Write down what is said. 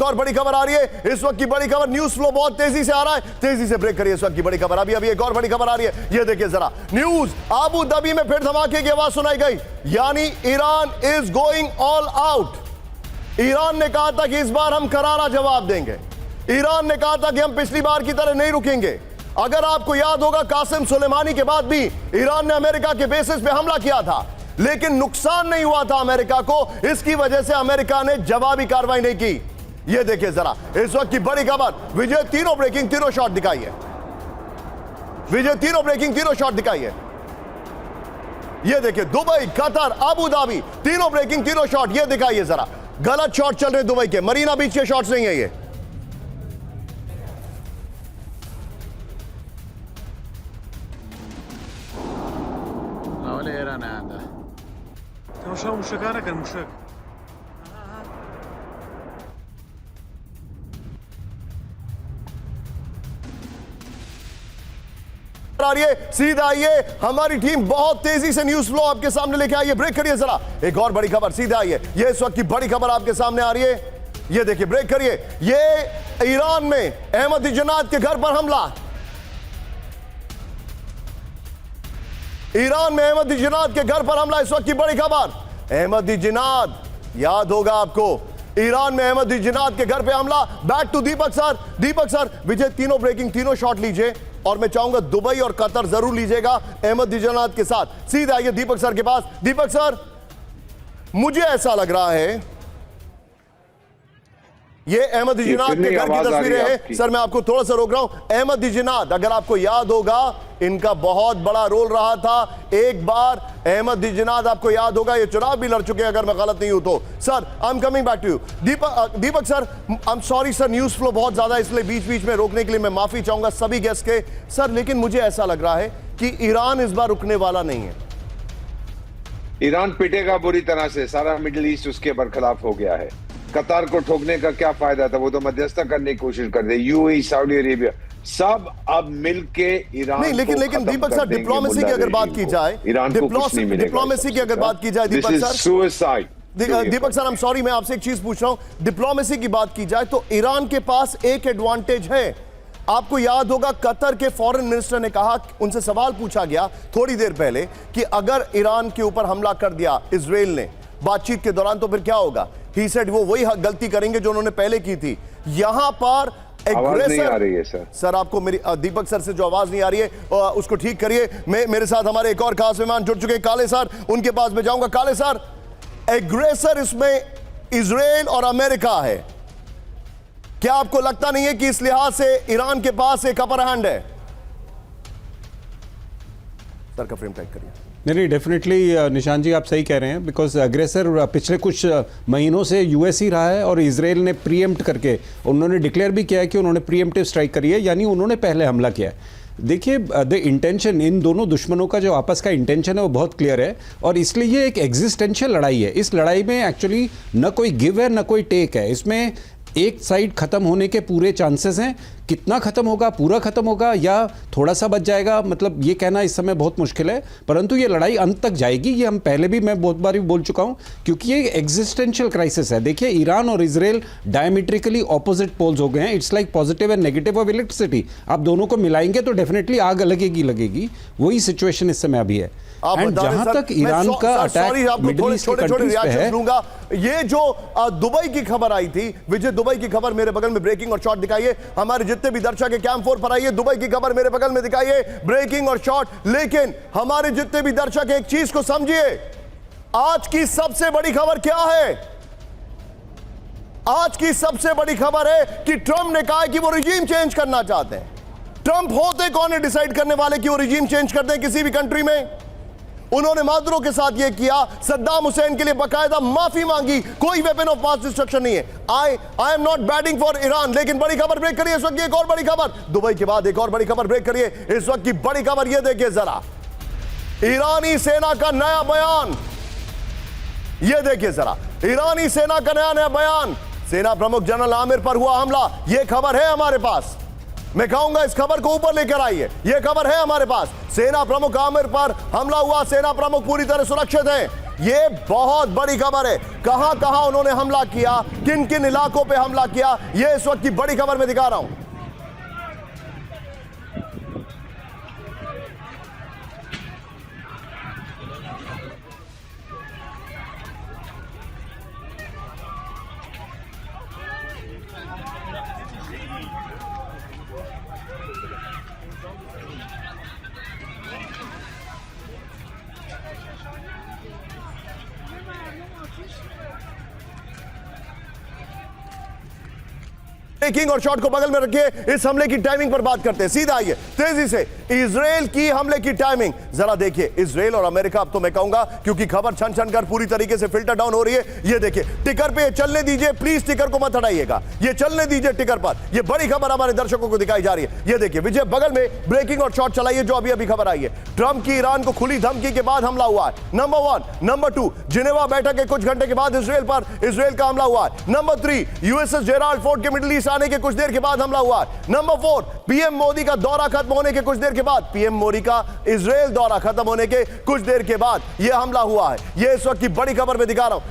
और बड़ी खबर आ रही है। इस वक्त की बड़ी खबर, न्यूज फ्लो बहुत तेजी से आ रहा है, तेजी से ब्रेक करिए इस वक्त की बड़ी खबर। अभी एक और बड़ी खबर आ रही है, ये देखिए जरा न्यूज। अबू धाबी में फिर धमाके की आवाज सुनाई गई, यानी Iran is going all out. Iran ने कहा था कि इस बार हम करारा जवाब देंगे। ईरान ने कहा था कि हम पिछली बार की तरह नहीं रुकेंगे। अगर आपको याद होगा, कासिम सुलेमानी के बाद भी ईरान ने अमेरिका के बेसिस पे हमला किया था, लेकिन नुकसान नहीं हुआ था अमेरिका को। इसकी वजह से अमेरिका ने जवाबी कार्रवाई नहीं की। यह देखिए जरा इस वक्त की बड़ी खबर। विजय तीनों ब्रेकिंग, तीनों शॉट दिखाई है। विजय तीनों ब्रेकिंग, तीनों शॉट दिखाई है। यह देखिए दुबई, कतर, अबू धाबी, तीनों ब्रेकिंग, तीनों शॉट। यह दिखाइए जरा, गलत शॉट चल रहे दुबई के, मरीना बीच के शॉट्स नहीं है ये। आ रही है, सीधा आइए, हमारी टीम बहुत तेजी से न्यूज फ्लो आपके सामने लेके आई है। ब्रेक करिए जरा, एक और बड़ी खबर, सीधा आइए, ये इस वक्त की बड़ी खबर आपके सामने आ रही है। ये देखिए, ब्रेक करिए, ये ईरान में अहमदीनेजाद के घर पर हमला। ईरान में अहमदीनेजाद के घर पर हमला, इस वक्त की बड़ी खबर। अहमदीनेजाद, याद होगा आपको, ईरान में अहमदीनेजाद के घर पे हमला। Back to Deepak sir. Deepak sir, Vijay तीनों ब्रेकिंग, तीनों शॉट लीजिए, और मैं चाहूंगा दुबई और कतर जरूर लीजिएगा अहमदीनेजाद के साथ। सीधा आइए दीपक सर के पास। दीपक सर, मुझे ऐसा लग रहा है ये अहमदीनेजाद के घर की तस्वीरें हैं। सर मैं आपको थोड़ा सा रोक रहा हूं। अहमदीनेजाद, अगर आपको याद होगा, इनका बहुत बड़ा रोल रहा था। एक बार अहमदीनेजाद, आपको याद होगा, ये चुनाव भी लड़ चुके हैं अगर मैं गलत नहीं हूं तो। Sir I am coming back to you. Deepak sir, I am sorry sir, news flow बहुत ज्यादा, इसलिए बीच बीच में रोकने के लिए मैं माफी चाहूंगा सभी गेस्ट के। सर लेकिन मुझे ऐसा लग रहा है कि ईरान इस बार रुकने वाला नहीं है। ईरान पिटेगा बुरी तरह से, सारा मिडिल ईस्ट उसके बरखलाफ हो गया है। कतार को ठोकने का क्या फायदा था, वो तो मध्यस्थता करने की कोशिश कर रहे। यूएई, सऊदी अरेबिया, सब अब मिलके ईरान नहीं, लेकिन दीपक सर, डिप्लोमेसी की अगर बात की जाए, डिप्लोमेसी की अगर बात की जाए Deepak sir, suicide. Deepak sir, I am sorry, मैं आपसे एक चीज पूछ रहा हूं। डिप्लोमेसी की बात की जाए तो ईरान के पास एक एडवांटेज है। आपको याद होगा, कतर के फॉरेन मिनिस्टर ने कहा, उनसे सवाल पूछा गया थोड़ी देर पहले कि अगर ईरान के ऊपर हमला कर दिया इजराइल ने बातचीत के दौरान तो फिर क्या होगा। ही सेड वो वही गलती करेंगे जो उन्होंने पहले की थी। यहां पर आवाज नहीं आ रही है सर। आपको मेरी, दीपक सर से जो आवाज नहीं आ रही है उसको ठीक करिए। मेरे साथ हमारे एक और खास मेहमान जुड़ चुके हैं, काले सर, उनके पास मैं जाऊंगा। काले सर, एग्रेसर इसमें इजराइल और अमेरिका है, क्या आपको लगता नहीं है कि इस लिहाज से ईरान के पास एक अपर हैंड है? सर का फ्रेम टाइप करिए। नहीं, डेफिनेटली निशान जी आप सही कह रहे हैं, बिकॉज अग्रेसर पिछले कुछ महीनों से यूएस ही रहा है, और इजराइल ने प्रीएम्प्ट करके उन्होंने डिक्लेयर भी किया है कि उन्होंने प्रीएम्प्टिव स्ट्राइक करी है, यानी उन्होंने पहले हमला किया है। देखिए, द इंटेंशन, इन दोनों दुश्मनों का जो आपस का इंटेंशन है वो बहुत क्लियर है, और इसलिए ये एक एग्जिस्टेंशियल लड़ाई है। इस लड़ाई में एक्चुअली न कोई गिव है न कोई टेक है। इसमें एक साइड खत्म होने के पूरे चांसेस हैं। कितना खत्म होगा, पूरा खत्म होगा या थोड़ा सा बच जाएगा, मतलब ये कहना इस समय बहुत मुश्किल है, परंतु ये लड़ाई अंत तक जाएगी। ये हम पहले भी, मैं बहुत बार भी बोल चुका हूं, क्योंकि ये एग्जिस्टेंशियल क्राइसिस है। देखिए, ईरान और इजराइल डायमेट्रिकली ऑपोजिट पोल्स हो गए हैं। It's like positive and negative of electricity. आप दोनों को मिलाएंगे तो डेफिनेटली आग लगेगी। वही सिचुएशन इस समय अभी है। एंड जहां तक ईरान का अटैक मिडिल ईस्ट के कंट्रीज पे है, ये जो दुबई की खबर आई थी, विजय दुबई की खबर मेरे बगल में ब्रेकिंग और शॉट दिखाइए। हमारे जितने भी दर्शक है कैंप 4 पर आइए, दुबई की खबर मेरे बगल में दिखाइए, ब्रेकिंग और शॉट। लेकिन हमारे जितने भी दर्शक है, एक चीज को समझिए, आज की सबसे बड़ी खबर क्या है? आज की सबसे बड़ी खबर है कि ट्रंप ने कहा है कि वो रिजीम चेंज करना चाहते हैं। ट्रंप होते कौन है डिसाइड करने वाले कि वो रिजीम चेंज कर दें किसी भी कंट्री में? उन्होंने मादुरो के साथ यह किया, सद्दाम हुसैन के लिए बकायदा माफी मांगी, कोई वेपन ऑफ मास डिस्ट्रक्शन नहीं है। I am not batting for Iran. लेकिन बड़ी खबर ब्रेक करिए इस वक्त, एक और बड़ी खबर, दुबई के बाद एक और बड़ी खबर ब्रेक करिए इस वक्त की बड़ी खबर। यह देखिए जरा, ईरानी सेना का नया बयान। यह देखिए जरा, ईरानी सेना का नया बयान। सेना प्रमुख जनरल आमिर पर हुआ हमला, यह खबर है हमारे पास। मैं कहूंगा इस खबर को ऊपर लेकर आइए, यह खबर है हमारे पास। सेना प्रमुख आमिर पर हमला हुआ, सेना प्रमुख पूरी तरह सुरक्षित हैं। ये बहुत बड़ी खबर है। कहां कहां उन्होंने हमला किया, किन किन इलाकों पे हमला किया, ये इस वक्त की बड़ी खबर में दिखा रहा हूं। ब्रेकिंग और शॉट को बगल में रखिए, इस हमले की टाइमिंग पर बात करते हैं। सीधा आइए तेजी से इजराइल की हमले की टाइमिंग जरा देखिए। इजराइल और अमेरिका, अब तो मैं कहूंगा क्योंकि खबर छन छन कर पूरी तरीके से फिल्टर डाउन हो रही है। ये देखिए टिकर पे, चलने दीजिए प्लीज, टिकर को मत हटाइएगा, ये चलने दीजिए टिकर पर। ये बड़ी खबर हमारे दर्शकों को दिखाई जा रही है। ये देखिए विजय, बगल में ब्रेकिंग और शॉट चलाइए जो अभी अभी खबर आई है। ट्रंप की ईरान को खुली धमकी के बाद हमला हुआ है, नंबर 1। नंबर 2, जिनेवा बैठक के कुछ घंटे के बाद इजराइल का हमला हुआ है। नंबर 3, यूएसएस जेराल्ड फोर्ड के मिडिल ईस्ट आने के कुछ देर के बाद हमला हुआ है। नंबर 4, पीएम मोदी का दौरा खत्म होने के कुछ देर के बाद, पीएम मोदी का इजराइल दौरा खत्म होने के कुछ देर के बाद यह हमला हुआ है। यह इस वक्त की बड़ी खबर में दिखा रहा हूं।